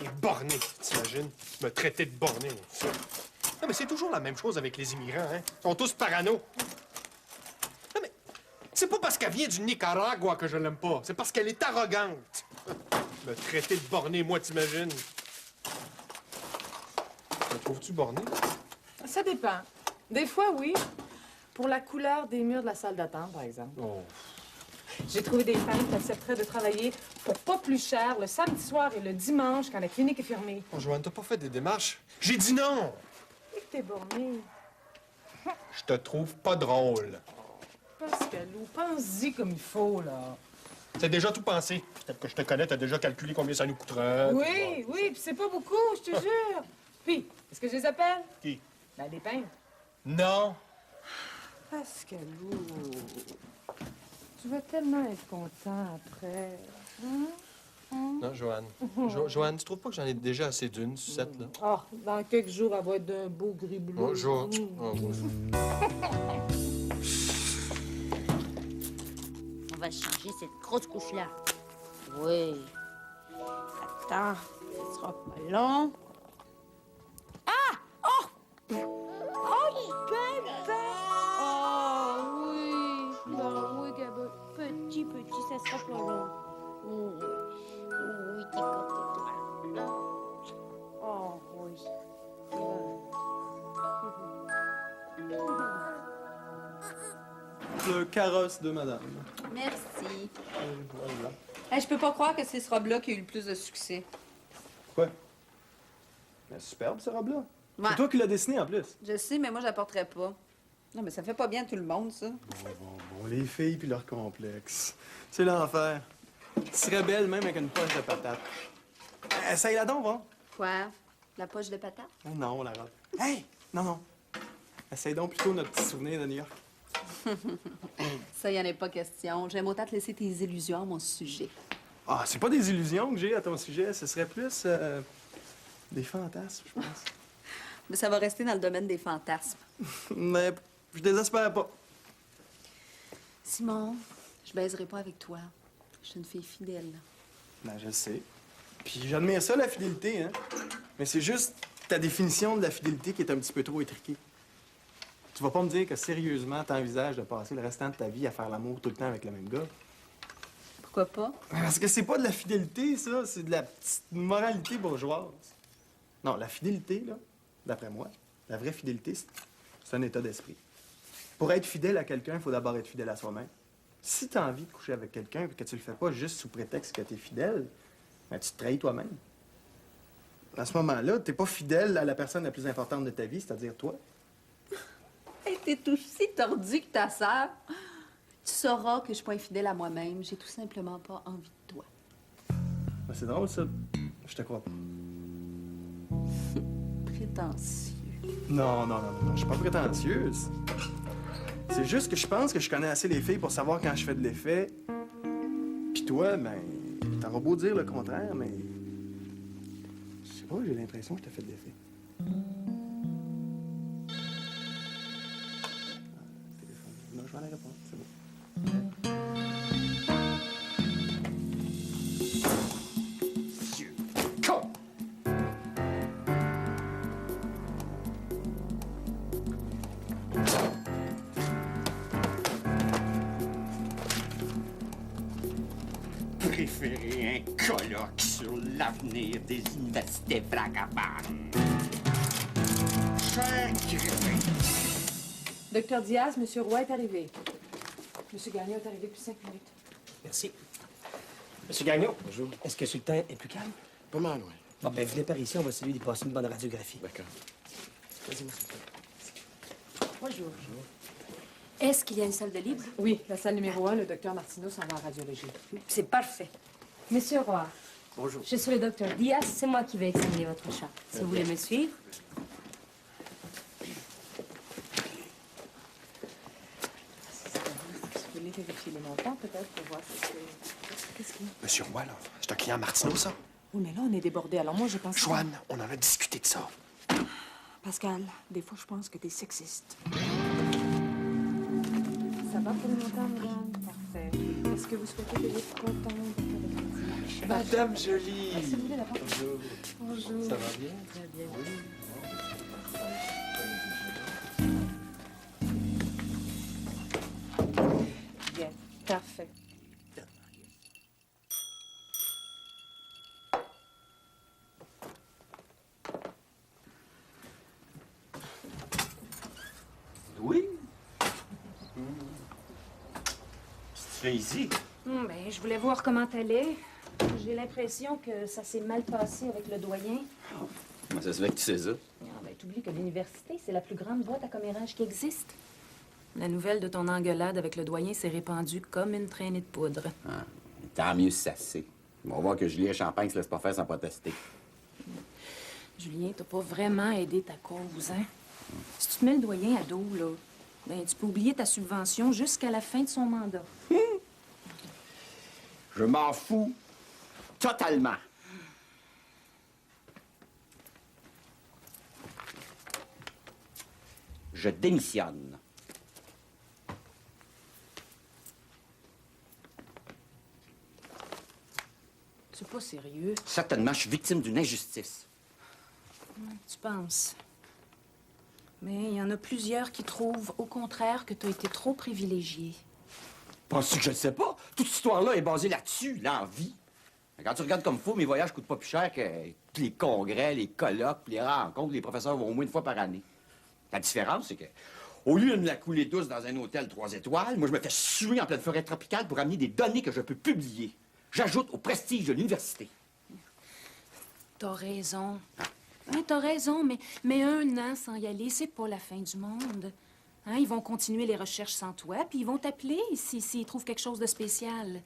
[SPEAKER 4] et borné, t'imagines? Me traiter de borné. Non, mais c'est toujours la même chose avec les immigrants, hein? Ils sont tous parano. Non, mais c'est pas parce qu'elle vient du Nicaragua que je l'aime pas. C'est parce qu'elle est arrogante. Me traiter de borné, moi, t'imagines? Me trouves-tu borné?
[SPEAKER 3] Ça dépend. Des fois, oui. Pour la couleur des murs de la salle d'attente, par exemple.
[SPEAKER 4] Oh.
[SPEAKER 3] J'ai trouvé des femmes qui accepteraient de travailler pour pas plus cher le samedi soir et le dimanche quand la clinique est fermée.
[SPEAKER 4] Oh, Joanne, t'as pas fait des démarches? J'ai dit non!
[SPEAKER 3] Et que t'es bornée.
[SPEAKER 4] Je te trouve pas drôle.
[SPEAKER 3] Pascalou, pense-y comme il faut, là.
[SPEAKER 4] T'as déjà tout pensé. Peut-être que je te connais, t'as déjà calculé combien ça nous coûterait.
[SPEAKER 3] Oui, oui, puis c'est pas beaucoup, je te jure. Puis, est-ce que je les appelle?
[SPEAKER 4] Qui?
[SPEAKER 3] Ben, des peintres.
[SPEAKER 4] Non.
[SPEAKER 3] Pascalou, tu vas tellement être content après.
[SPEAKER 4] Non, Joanne. Joanne, tu trouves pas que j'en ai déjà assez d'une, sucette, là?
[SPEAKER 3] Ah, dans quelques jours, elle va être d'un beau gris bleu.
[SPEAKER 4] Oh, oh,
[SPEAKER 6] On va changer cette grosse couche-là. Oui. Attends, ce sera pas long. Ah! Oh! Oh, bébé!
[SPEAKER 8] Oh, oui. Non, oui, Gabon. Petit, ça sera pas long.
[SPEAKER 6] Oui, oui, t'es content, toi.
[SPEAKER 3] Oh, oui.
[SPEAKER 10] Le carrosse de madame.
[SPEAKER 8] Merci.
[SPEAKER 10] Voilà.
[SPEAKER 8] Hey, je peux pas croire que c'est ce robe-là qui a eu le plus de succès.
[SPEAKER 10] Quoi? Ben, superbe, ce robe-là.
[SPEAKER 8] Ouais.
[SPEAKER 10] C'est toi qui l'as dessiné, en plus.
[SPEAKER 8] Je sais, mais moi, je la porterais pas. Non, mais ça fait pas bien tout le monde, ça.
[SPEAKER 10] Bon, les filles puis leur complexe. C'est l'enfer. Tu serais belle même avec une poche de patate. Essaye-la donc, va.
[SPEAKER 1] Quoi? La poche de patate?
[SPEAKER 10] Ah non, la robe. Hey! Non, non. Essaye donc plutôt notre petit souvenir de New York.
[SPEAKER 1] Ça, y en est pas question. J'aime autant te laisser tes illusions à mon sujet.
[SPEAKER 10] Ah, c'est pas des illusions que j'ai à ton sujet. Ce serait plus des fantasmes, je pense.
[SPEAKER 1] Mais ça va rester dans le domaine des fantasmes.
[SPEAKER 10] Mais je désespère pas.
[SPEAKER 1] Simon, je baiserai pas avec toi. Je suis une fille fidèle.
[SPEAKER 10] Ben, je le sais. Puis j'admire ça, la fidélité, hein. Mais c'est juste ta définition de la fidélité qui est un petit peu trop étriquée. Tu vas pas me dire que sérieusement, t'envisages de passer le restant de ta vie à faire l'amour tout le temps avec le même gars?
[SPEAKER 1] Pourquoi pas?
[SPEAKER 10] Parce que c'est pas de la fidélité, ça. C'est de la petite moralité bourgeoise. Non, la fidélité, là, d'après moi, la vraie fidélité, c'est un état d'esprit. Pour être fidèle à quelqu'un, il faut d'abord être fidèle à soi-même. Si tu as envie de coucher avec quelqu'un et que tu le fais pas juste sous prétexte que tu es fidèle, ben, tu te trahis toi-même. À ce moment-là, t'es pas fidèle à la personne la plus importante de ta vie, c'est-à-dire toi.
[SPEAKER 1] Hey, t'es aussi tordu que ta sœur. Tu sauras que je suis pas infidèle à moi-même. J'ai tout simplement pas envie de toi.
[SPEAKER 10] Ben, c'est drôle, ça. Je te crois pas.
[SPEAKER 1] Prétentieux.
[SPEAKER 10] Non, non, non, non, je suis pas prétentieuse. C'est juste que je pense que je connais assez les filles pour savoir quand je fais de l'effet. Puis toi, ben, t'auras beau dire le contraire, mais... Je sais pas, j'ai l'impression que je t'ai fait de l'effet. Non, je vais aller répondre, c'est bon.
[SPEAKER 9] Dieu, con! Préférer un colloque sur l'avenir des universités francophones. Cher crétin.
[SPEAKER 3] Docteur Diaz, Monsieur Roy est arrivé. Monsieur Gagnon est arrivé depuis 5 minutes.
[SPEAKER 2] Merci. Monsieur Gagnon. Bonjour. Est-ce que Sultan est plus calme?
[SPEAKER 4] Pas mal, oui.
[SPEAKER 2] Bon, ben, venez par ici, on va essayer d'y passer une bonne radiographie.
[SPEAKER 4] D'accord.
[SPEAKER 2] Vas-y, monsieur Sultan.
[SPEAKER 5] Bonjour. Est-ce qu'il y a une salle de libre?
[SPEAKER 3] Oui, la salle numéro 1, le docteur Martineau s'en va en radiologie.
[SPEAKER 5] C'est parfait. Monsieur Roy.
[SPEAKER 4] Bonjour.
[SPEAKER 5] Je suis le docteur Diaz, c'est moi qui vais examiner votre chat. Si vous voulez me suivre.
[SPEAKER 3] Vous voulez vérifier les montants, peut-être, pour voir si c'est... Qu'est-ce qu'il y a?
[SPEAKER 4] Monsieur Roy, là, c'est un client Martineau, ça?
[SPEAKER 3] Oui, mais là, on est débordé. Alors moi, je pense...
[SPEAKER 4] Joanne, on en a discuté de ça.
[SPEAKER 3] Pascal, des fois, je pense que t'es sexiste. Ça va pour le montant, madame? Parfait. Est-ce que vous souhaitez payer pour comptant?
[SPEAKER 10] Madame Jolie!
[SPEAKER 3] Si vous voulez la porte.
[SPEAKER 10] Bonjour.
[SPEAKER 3] Bonjour.
[SPEAKER 10] Ça va bien?
[SPEAKER 3] Très bien. Bien. Parfait.
[SPEAKER 9] Oui? Qu'est-ce que tu fais ici?
[SPEAKER 5] Ben, je voulais voir comment t'allais. J'ai l'impression que ça s'est mal passé avec le doyen.
[SPEAKER 9] Comment ça se fait que tu sais ça?
[SPEAKER 5] Ah, ben, t'oublies que l'université, c'est la plus grande boîte à commérage qui existe.
[SPEAKER 11] La nouvelle de ton engueulade avec le doyen s'est répandue comme une traînée de poudre.
[SPEAKER 9] Ah, tant mieux si ça se sait. On va voir que Julien Champagne se laisse pas faire sans protester.
[SPEAKER 11] Julien, t'as pas vraiment aidé ta cause, hein? Si tu te mets le doyen à dos, là, ben, tu peux oublier ta subvention jusqu'à la fin de son mandat.
[SPEAKER 9] Je m'en fous totalement. Je démissionne.
[SPEAKER 11] C'est pas sérieux.
[SPEAKER 9] Certainement, je suis victime d'une injustice.
[SPEAKER 11] Tu penses. Mais il y en a plusieurs qui trouvent, au contraire, que t'as été trop privilégié.
[SPEAKER 9] Penses-tu que je le sais pas? Toute cette histoire-là est basée là-dessus, l'envie. Quand tu regardes comme faux, mes voyages coûtent pas plus cher que tous les congrès, les colloques, puis les rencontres. Les professeurs vont au moins une fois par année. La différence, c'est que, au lieu de me la couler douce dans un hôtel 3 étoiles, moi, je me fais suer en pleine forêt tropicale pour amener des données que je peux publier. J'ajoute au prestige de l'université.
[SPEAKER 11] T'as raison. Hein, t'as raison, mais 1 an sans y aller, c'est pas la fin du monde. Hein, ils vont continuer les recherches sans toi, puis ils vont t'appeler s'ils trouvent quelque chose de spécial.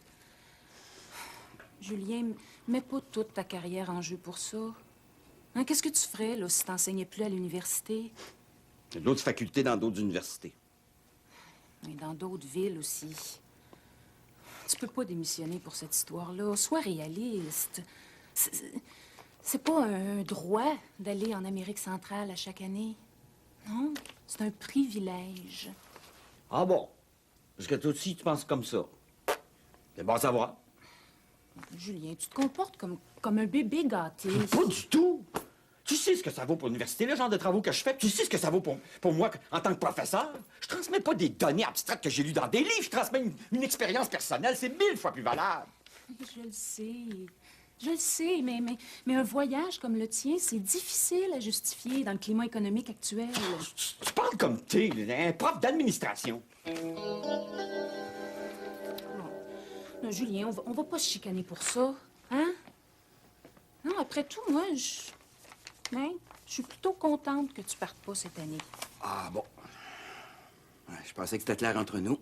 [SPEAKER 11] Julien, mets pas toute ta carrière en jeu pour ça. Hein, qu'est-ce que tu ferais, là, si t'enseignais plus à l'université?
[SPEAKER 9] Il y a d'autres facultés dans d'autres universités.
[SPEAKER 11] Et dans d'autres villes aussi. Tu peux pas démissionner pour cette histoire-là. Sois réaliste. C'est pas un droit d'aller en Amérique centrale à chaque année. Non, c'est un privilège.
[SPEAKER 9] Ah bon? Parce que toi aussi, tu penses comme ça. C'est bon à savoir.
[SPEAKER 11] Julien, tu te comportes comme un bébé gâté.
[SPEAKER 9] Pas du tout! Tu sais ce que ça vaut pour l'université, le genre de travaux que je fais? Tu sais ce que ça vaut pour moi en tant que professeur? Je transmets pas des données abstraites que j'ai lues dans des livres. Je transmets une expérience personnelle. C'est 1000 fois plus valable.
[SPEAKER 11] Je le sais. Je le sais, mais un voyage comme le tien, c'est difficile à justifier dans le climat économique actuel.
[SPEAKER 9] Tu parles comme t'es, un prof d'administration.
[SPEAKER 11] Non, Julien, on va pas se chicaner pour ça, hein? Non, après tout, moi, je suis plutôt contente que tu partes pas cette année.
[SPEAKER 9] Ah bon. Ouais, je pensais que c'était clair entre nous.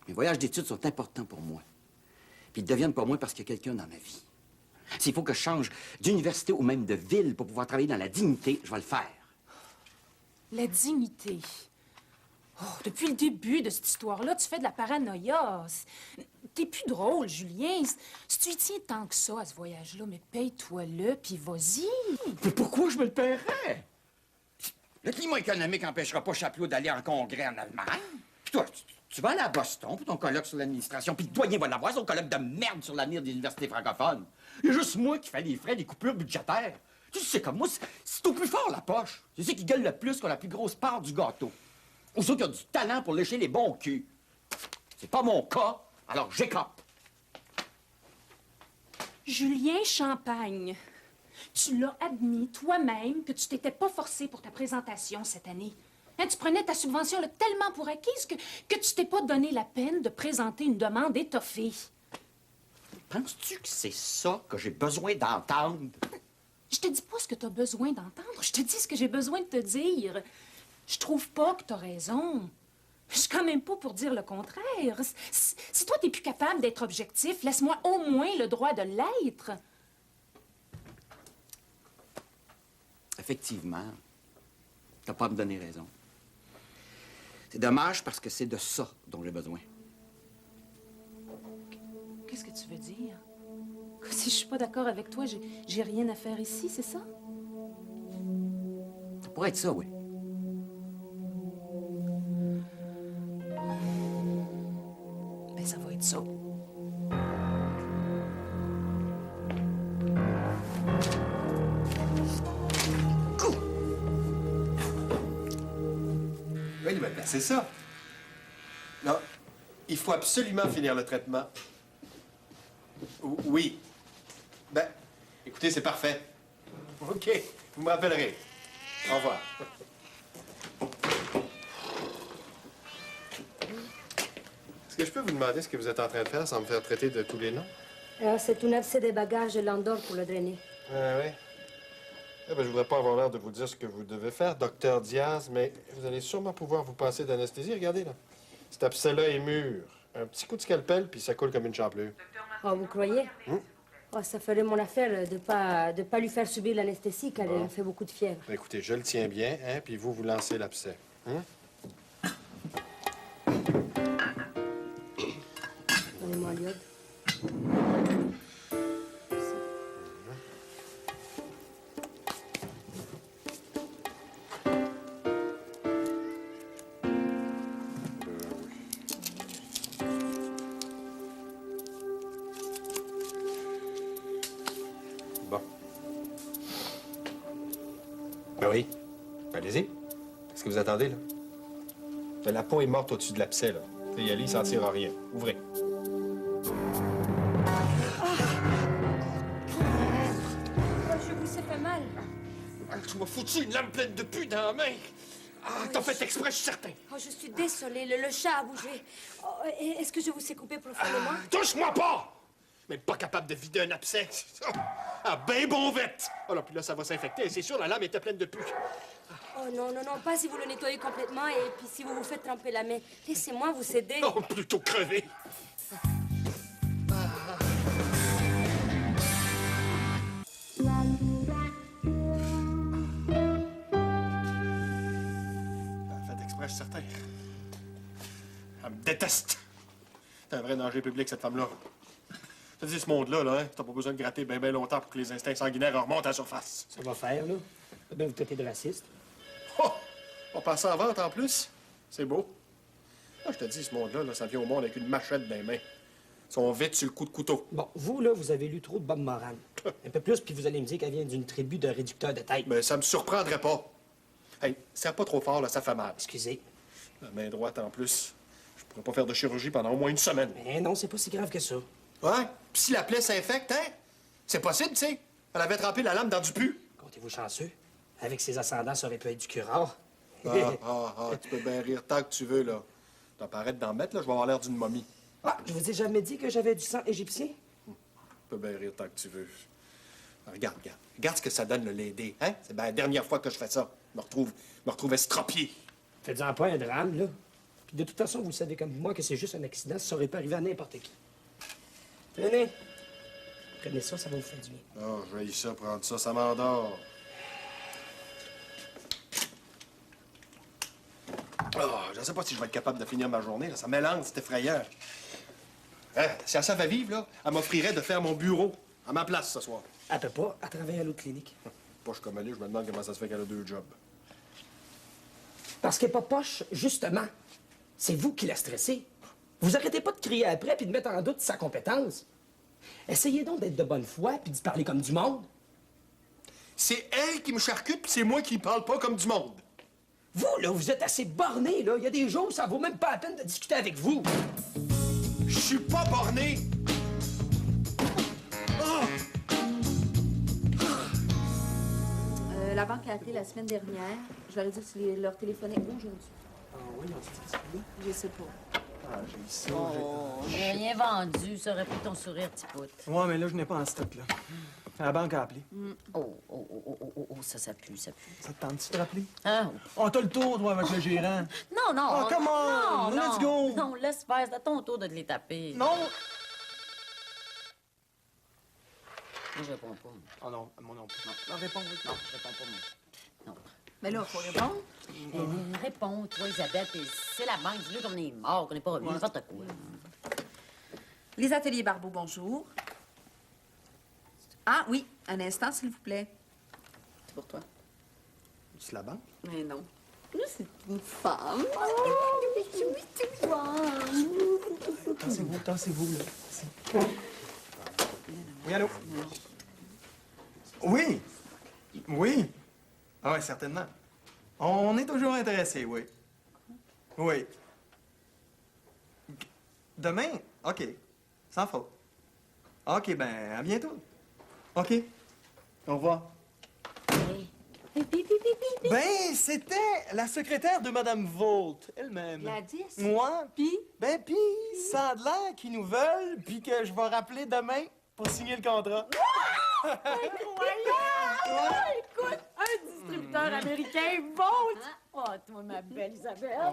[SPEAKER 9] Mes voyages d'études sont importants pour moi. Puis ils deviennent pour moi parce qu'il y a quelqu'un dans ma vie. S'il faut que je change d'université ou même de ville pour pouvoir travailler dans la dignité, je vais le faire.
[SPEAKER 11] La dignité. Oh, depuis le début de cette histoire-là, tu fais de la paranoïa. T'es plus drôle, Julien. Si tu y tiens tant que ça à ce voyage-là, mais paye-toi-le, puis vas-y.
[SPEAKER 9] Mais pourquoi je me le paierais? Le climat économique n'empêchera pas Chapelot d'aller en congrès en Allemagne. Puis toi, tu vas aller à Boston pour ton colloque sur l'administration, puis le doyen va l'avoir, son colloque de merde sur l'avenir des universités francophones. Il y a juste moi qui fais les frais des coupures budgétaires. Tu sais, comme moi, c'est au plus fort la poche. C'est ceux qui gueulent le plus qui ont la plus grosse part du gâteau. Ou ceux qui ont du talent pour lécher les bons culs. C'est pas mon cas, alors j'écope.
[SPEAKER 11] Julien Champagne, tu l'as admis toi-même que tu t'étais pas forcé pour ta présentation cette année. Hein, tu prenais ta subvention là, tellement pour acquise que tu t'es pas donné la peine de présenter une demande étoffée.
[SPEAKER 9] Penses-tu que c'est ça que j'ai besoin d'entendre?
[SPEAKER 11] Je te dis pas ce que tu as besoin d'entendre, je te dis ce que j'ai besoin de te dire. Je trouve pas que t'as raison. Je suis quand même pas pour dire le contraire. Si toi, t'es plus capable d'être objectif, laisse-moi au moins le droit de l'être.
[SPEAKER 9] Effectivement, t'as pas à me donner raison. C'est dommage parce que c'est de ça dont j'ai besoin.
[SPEAKER 11] Qu'est-ce que tu veux dire? Si je suis pas d'accord avec toi, j'ai rien à faire ici, c'est ça?
[SPEAKER 9] Ça pourrait être ça, oui.
[SPEAKER 11] Ben, ça va être ça.
[SPEAKER 4] Oui, mais c'est ça. Non, il faut absolument finir le traitement. Oui. Ben, écoutez, c'est parfait. OK, vous me rappellerez. Au revoir. Est-ce que je peux vous demander ce que vous êtes en train de faire sans me faire traiter de tous les noms?
[SPEAKER 5] C'est une abcès des bagages de l'Andorre pour le drainer.
[SPEAKER 4] Ah oui. Eh ben, je voudrais pas avoir l'air de vous dire ce que vous devez faire, docteur Diaz, mais vous allez sûrement pouvoir vous passer d'anesthésie. Regardez, là. Cet abcès-là est mûr. Un petit coup de scalpel, puis ça coule comme une chapelure.
[SPEAKER 5] Oh, vous croyez? Oh, ça ferait mon affaire de pas lui faire subir l'anesthésie, car elle fait beaucoup de fièvre.
[SPEAKER 4] Ben, écoutez, je le tiens bien, hein, puis vous lancez l'abcès. Hein?
[SPEAKER 5] Donnez-moi l'iode.
[SPEAKER 4] Bon. Ben oui. Ben, allez-y. Qu'est-ce que vous attendez, là? Ben, la peau est morte au-dessus de l'abcès, là. Y aller, il s'en tirera rien. Ouvrez.
[SPEAKER 5] Je vous sais fait mal.
[SPEAKER 9] Tu m'as foutu une lame pleine de pu dans la main. Ah, t'as fait exprès, je suis certain.
[SPEAKER 5] Oh, je suis désolée, le chat a bougé. Oh, est-ce que je vous ai coupé profondément?
[SPEAKER 4] Touche-moi pas! Même pas capable de vider un abcès. Ah, ben bon vite! Oh là, puis là, ça va s'infecter. C'est sûr, la lame était pleine de pu.
[SPEAKER 5] Oh non, non, non, pas si vous le nettoyez complètement et puis si vous vous faites tremper la main. Laissez-moi vous aider.
[SPEAKER 4] Oh, plutôt crever. Ouais, je suis certain. Elle me déteste. C'est un vrai danger public, cette femme-là. Je te dis, ce monde-là, là, hein, t'as pas besoin de gratter bien longtemps pour que les instincts sanguinaires remontent à la surface.
[SPEAKER 2] Ça va faire, là. Ben, vous traitez de raciste.
[SPEAKER 4] Oh! On passe en vente, en plus. C'est beau. Ah, je te dis, ce monde-là, là, ça vient au monde avec une machette dans les mains. Ils sont vite sur le coup de couteau.
[SPEAKER 2] Bon, vous, là, vous avez lu trop de Bob Moran. Un peu plus, puis vous allez me dire qu'elle vient d'une tribu de réducteurs de tête.
[SPEAKER 4] Mais ça me surprendrait pas. Hey, serre pas trop fort, là, ça fait mal.
[SPEAKER 2] Excusez.
[SPEAKER 4] La main droite, en plus. Je pourrais pas faire de chirurgie pendant au moins une semaine.
[SPEAKER 2] Mais non, c'est pas si grave que ça.
[SPEAKER 4] Ouais? Puis si la plaie s'infecte, hein? C'est possible, tu sais. Elle avait trempé la lame dans du pu.
[SPEAKER 2] Comptez-vous chanceux. Avec ses ascendants, ça aurait pu être du curare.
[SPEAKER 4] Tu peux bien rire tant que tu veux, là. T'as pas arrêté d'en mettre, là, je vais avoir l'air d'une momie.
[SPEAKER 2] Ah, je vous ai jamais dit que j'avais du sang égyptien?
[SPEAKER 4] Tu peux bien rire tant que tu veux. Regarde. Regarde ce que ça donne, le l'aider, hein? C'est bien la dernière fois que je fais ça. Je me retrouve estropié.
[SPEAKER 2] Faites-en pas un drame, là. Puis de toute façon, vous savez comme moi que c'est juste un accident, ça aurait pu arriver à n'importe qui. Tenez. Prenez ça, ça va vous faire du bien.
[SPEAKER 4] Oh, je vais ça, prendre ça, ça m'endort. Oh, je sais pas si je vais être capable de finir ma journée, là. Ça m'élance, c'est effrayant. Hein? Si elle savait vivre, là, elle m'offrirait de faire mon bureau à ma place ce soir.
[SPEAKER 2] Elle peut pas, elle travaille à l'autre clinique.
[SPEAKER 4] Poche comme elle est, je me demande comment ça se fait qu'elle a 2 jobs.
[SPEAKER 2] Parce qu'elle est pas poche, justement. C'est vous qui la stressez. Vous arrêtez pas de crier après puis de mettre en doute sa compétence. Essayez donc d'être de bonne foi puis d'y parler comme du monde.
[SPEAKER 4] C'est elle qui me charcute, puis c'est moi qui parle pas comme du monde.
[SPEAKER 2] Vous, là, vous êtes assez borné, là. Il y a des jours où ça vaut même pas la peine de discuter avec vous.
[SPEAKER 4] Je suis pas borné!
[SPEAKER 1] La banque a appelé la semaine dernière. Je leur ai dit de leur téléphoner aujourd'hui.
[SPEAKER 2] Ah oui, on s'est dit.
[SPEAKER 1] Je sais pas.
[SPEAKER 10] Ah, j'ai ça.
[SPEAKER 6] J'ai rien vendu. Ça aurait pris ton sourire, petit pote.
[SPEAKER 10] Ouais, mais là, je n'ai pas en stock, là. La banque a appelé.
[SPEAKER 6] Oh, ça pue.
[SPEAKER 10] Ça te tente-tu de te rappeler?
[SPEAKER 6] Ah,
[SPEAKER 10] Oh, t'as le tour, toi, avec le gérant.
[SPEAKER 6] non.
[SPEAKER 10] Oh, come on!
[SPEAKER 6] Non,
[SPEAKER 10] Let's go!
[SPEAKER 6] Non, laisse faire. C'est à ton tour de te les taper.
[SPEAKER 10] Non!
[SPEAKER 6] Moi, je réponds pas.
[SPEAKER 10] Oh non, moi non plus.
[SPEAKER 6] Non, réponds. Non, je réponds pas, moi. Non.
[SPEAKER 1] Mais là, il faut répondre.
[SPEAKER 6] Réponds, toi, Isabelle, puis c'est la banque. Dis-le qu'on est mort, qu'on n'est pas revenu, n'importe quoi.
[SPEAKER 1] Les ateliers Barbeau, bonjour. Ah oui, un instant, s'il vous plaît. C'est pour toi.
[SPEAKER 10] C'est la banque?
[SPEAKER 1] Mais non. Là, c'est une femme.
[SPEAKER 10] Tassez-vous, là. Oui, allô? Oui! Oui! Ah oui, certainement. On est toujours intéressés, oui. Oui. Demain? OK. Sans faute. OK, ben, à bientôt. OK. Au revoir. Ben, c'était la secrétaire de Madame Volt, elle-même.
[SPEAKER 1] Gladys?
[SPEAKER 10] Moi?
[SPEAKER 1] Puis?
[SPEAKER 10] Ben, puis, ça a de l'air qu'ils nous veulent, puis que je vais rappeler demain pour signer le contrat.
[SPEAKER 11] Incroyable! Écoute, un distributeur américain, Volt! Oh, toi, ma belle Isabelle!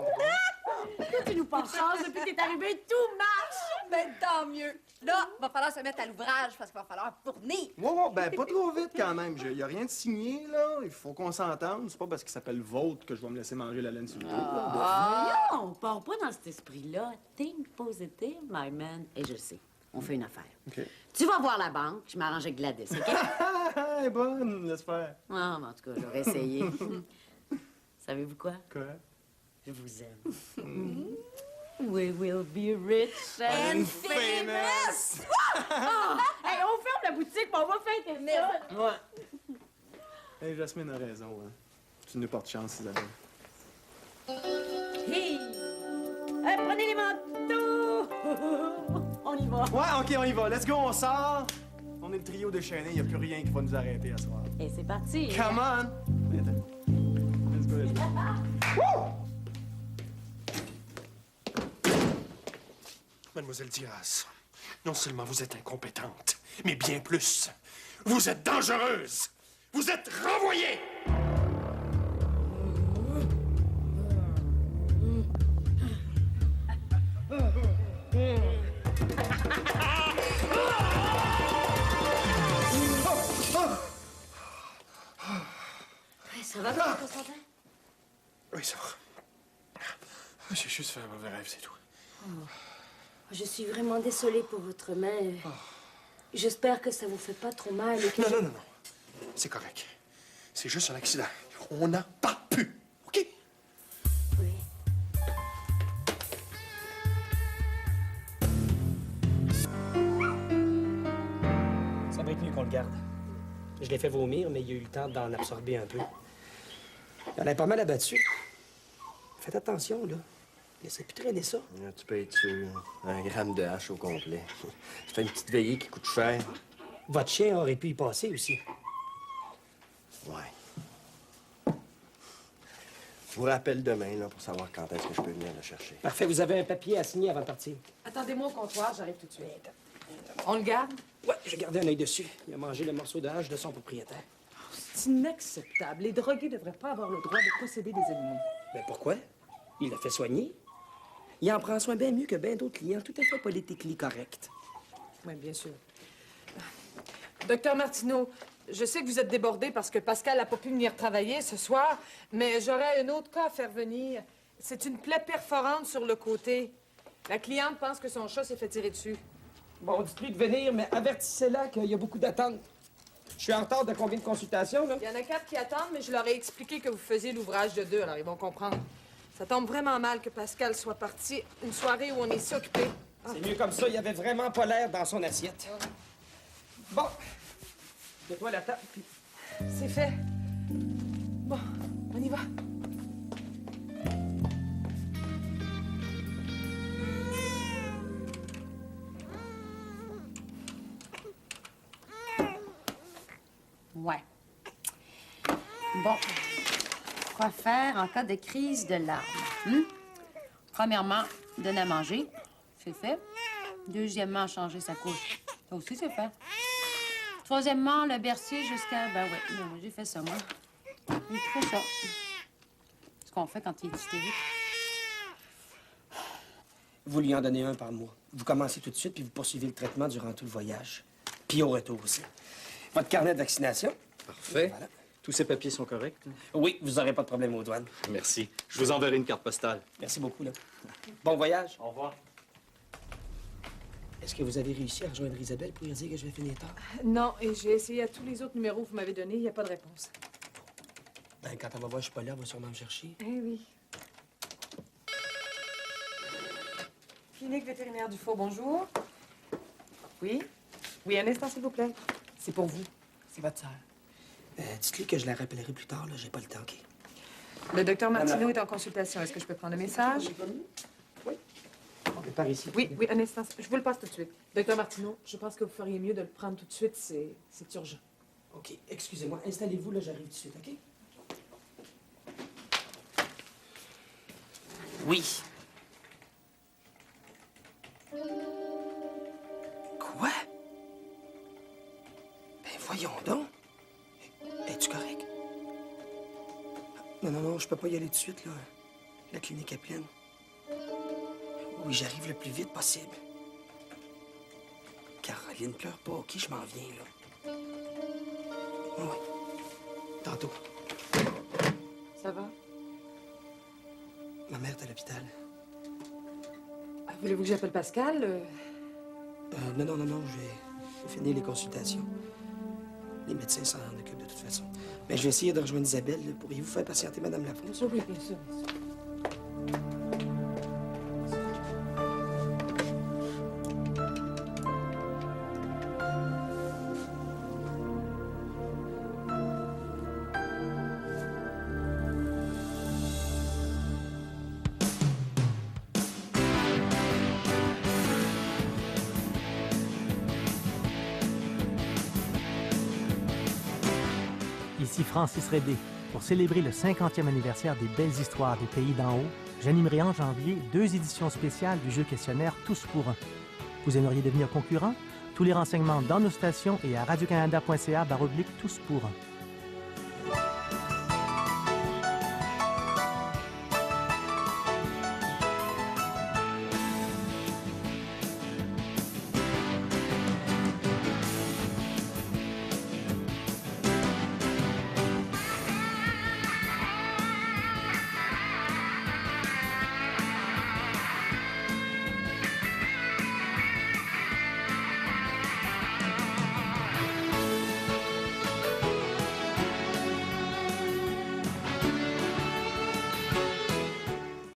[SPEAKER 11] Toi, tu nous passes chance depuis que t'es arrivée, tout marche!
[SPEAKER 1] Ben, tant mieux. Là, va falloir se mettre à l'ouvrage parce qu'il va falloir fournir.
[SPEAKER 10] Ouais, ben, pas trop vite quand même. Il y a rien de signé, là. Il faut qu'on s'entende. C'est pas parce qu'il s'appelle Volt que je vais me laisser manger la laine sur le dos.
[SPEAKER 6] Non, pars pas dans cet esprit-là. Think positive, my man. Et je sais, on fait une affaire.
[SPEAKER 10] OK.
[SPEAKER 6] Tu vas voir la banque, je m'arrange avec Gladys, OK?
[SPEAKER 10] Elle est bonne, laisse faire.
[SPEAKER 6] Ah, mais en tout cas, j'aurais essayé. Savez-vous quoi?
[SPEAKER 10] Quoi?
[SPEAKER 6] Je vous aime. We will be rich and famous!
[SPEAKER 11] Hey, on ferme la boutique, puis on va fêter ça!
[SPEAKER 10] Ouais. Hey, Jasmine a raison, hein. Tu nous portes chance, Isabelle.
[SPEAKER 11] Hey! Hey, prenez les manteaux! On y va!
[SPEAKER 10] Ouais, OK, on y va. Let's go, on sort. On est le trio déchaîné. Il n'y a plus rien qui va nous arrêter à ce soir.
[SPEAKER 6] Et c'est parti!
[SPEAKER 10] Come on! Let's go, let's go. Woo!
[SPEAKER 4] Mademoiselle Diaz, non seulement vous êtes incompétente, mais bien plus, vous êtes dangereuse! Vous êtes renvoyée!
[SPEAKER 6] Ça va, Constantin?
[SPEAKER 4] Oui, ça va.
[SPEAKER 5] Je suis vraiment désolée pour votre main. J'espère que ça vous fait pas trop mal. Et que
[SPEAKER 4] Non. C'est correct. C'est juste un accident. On n'a pas pu. OK?
[SPEAKER 5] Oui.
[SPEAKER 2] Ça va être mieux qu'on le garde. Je l'ai fait vomir, mais il y a eu le temps d'en absorber un peu. Il en a pas mal abattu. Faites attention, là. Laissez plus traîner ça.
[SPEAKER 4] Tu peux être sûr. 1 gramme de hache au complet. Ça fait une petite veillée qui coûte cher.
[SPEAKER 2] Votre chien aurait pu y passer aussi.
[SPEAKER 4] Ouais. Je vous rappelle demain, là, pour savoir quand est-ce que je peux venir le chercher.
[SPEAKER 2] Parfait, vous avez un papier à signer avant de partir.
[SPEAKER 3] Attendez-moi au comptoir, j'arrive tout de suite. On le garde?
[SPEAKER 2] Ouais, j'ai gardé un œil dessus. Il a mangé le morceau de hache de son propriétaire.
[SPEAKER 3] C'est inacceptable. Les drogués ne devraient pas avoir le droit de posséder des animaux.
[SPEAKER 2] Mais pourquoi? Il l'a fait soigner. Il en prend soin bien mieux que bien d'autres clients, tout à fait politiquement corrects.
[SPEAKER 3] Oui, bien sûr. Docteur Martineau, je sais que vous êtes débordé parce que Pascal n'a pas pu venir travailler ce soir, mais j'aurais un autre cas à faire venir. C'est une plaie perforante sur le côté. La cliente pense que son chat s'est fait tirer dessus.
[SPEAKER 2] Bon, dites-lui de venir, mais avertissez-la qu'il y a beaucoup d'attentes. Je suis en retard de combien de consultations, là?
[SPEAKER 3] Il y en a 4 qui attendent, mais je leur ai expliqué que vous faisiez l'ouvrage de 2, alors ils vont comprendre. Ça tombe vraiment mal que Pascal soit parti une soirée où on est si occupé.
[SPEAKER 2] C'est mieux comme ça, il y avait vraiment pas l'air dans son assiette. Bon, nettoie la table, puis...
[SPEAKER 3] C'est fait. Bon, on y va.
[SPEAKER 6] Ouais. Bon. Quoi faire en cas de crise de larmes? Premièrement, donner à manger. C'est fait. Deuxièmement, changer sa couche. Ça aussi, c'est fait. Troisièmement, le bercer jusqu'à... Ben ouais, j'ai fait ça, moi. J'ai fait ça. C'est ce qu'on fait quand il est hystérique.
[SPEAKER 2] Vous lui en donnez un par mois. Vous commencez tout de suite, puis vous poursuivez le traitement durant tout le voyage. Puis au retour aussi. Votre carnet de vaccination.
[SPEAKER 12] Parfait.
[SPEAKER 2] Voilà.
[SPEAKER 12] Tous ces papiers sont corrects?
[SPEAKER 2] Oui, vous n'aurez pas de problème aux douanes.
[SPEAKER 12] Merci. Je vous enverrai une carte postale.
[SPEAKER 2] Merci beaucoup, là. Bon voyage.
[SPEAKER 12] Au revoir.
[SPEAKER 2] Est-ce que vous avez réussi à rejoindre Isabelle pour lui dire que je vais finir tard?
[SPEAKER 3] Non, et j'ai essayé à tous les autres numéros que vous m'avez donnés, il n'y a pas de réponse.
[SPEAKER 2] Ben, quand elle va voir que je suis pas là, elle va sûrement me chercher.
[SPEAKER 3] Eh oui. Clinique vétérinaire du Faux, bonjour. Oui? Oui, un instant, s'il vous plaît. C'est pour vous. C'est votre sœur.
[SPEAKER 2] Dites-lui que je la rappellerai plus tard, là. J'ai pas le temps, OK?
[SPEAKER 3] Le docteur Martineau est en consultation. Est-ce que je peux prendre un message?
[SPEAKER 2] Oui. Par ici.
[SPEAKER 3] Oui, un instant. Je vous le passe tout de suite. Docteur Martineau, je pense que vous feriez mieux de le prendre tout de suite. C'est urgent.
[SPEAKER 2] OK. Excusez-moi. Installez-vous, là. J'arrive tout de suite, OK? Oui. Quoi? Ben, voyons donc. Es-tu correct? Non, je peux pas y aller tout de suite, là. La clinique est pleine. Oui, j'arrive le plus vite possible. Caroline, pleure pas, OK? Je m'en viens, là. Oui. Tantôt.
[SPEAKER 3] Ça va?
[SPEAKER 2] Ma mère est à l'hôpital.
[SPEAKER 3] Ah, voulez-vous que j'appelle Pascal?
[SPEAKER 2] Non, je vais finir les consultations. Les médecins s'en occupent de toute façon. Mais je vais essayer de rejoindre Isabelle. Pourriez-vous faire patienter Madame Lafonce?
[SPEAKER 3] Oui, bien sûr.
[SPEAKER 13] Ici Francis Rédé. Pour célébrer le 50e anniversaire des Belles Histoires des Pays d'en haut, j'animerai en janvier 2 éditions spéciales du jeu questionnaire Tous pour un. Vous aimeriez devenir concurrent? Tous les renseignements dans nos stations et à radiocanada.ca/tous pour un.